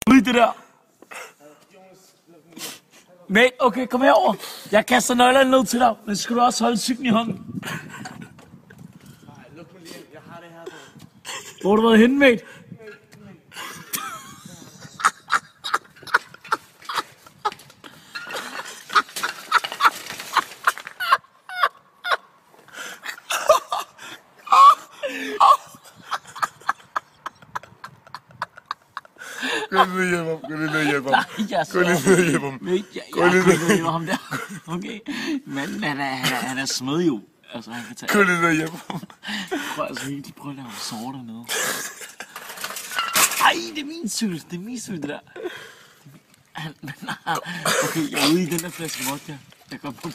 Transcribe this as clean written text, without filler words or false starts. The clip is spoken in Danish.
Ud i det der. Mate, okay, kom herover. Jeg kaster nøglerne ned til dig, men skal du også holde cyklen i hånden? Nej, luk mig lige ind. Jeg har det her. Hvor har du været henne, mate? Gå lige ned og hjælp ham. Gå lige ned og hjælp ham. Gå lige ned og hjælp ham. Jeg kunne ikke ham der. Okay. Manden, han er smed jo. Altså, han kan tage... Gå lige ned og hjælp ham. Prøv altså helt, de prøver at lave sår dernede. Ej, det er min cykel. Det er min cykel, det der. Okay, jeg er ude i den der flaske vodka. Jeg går på.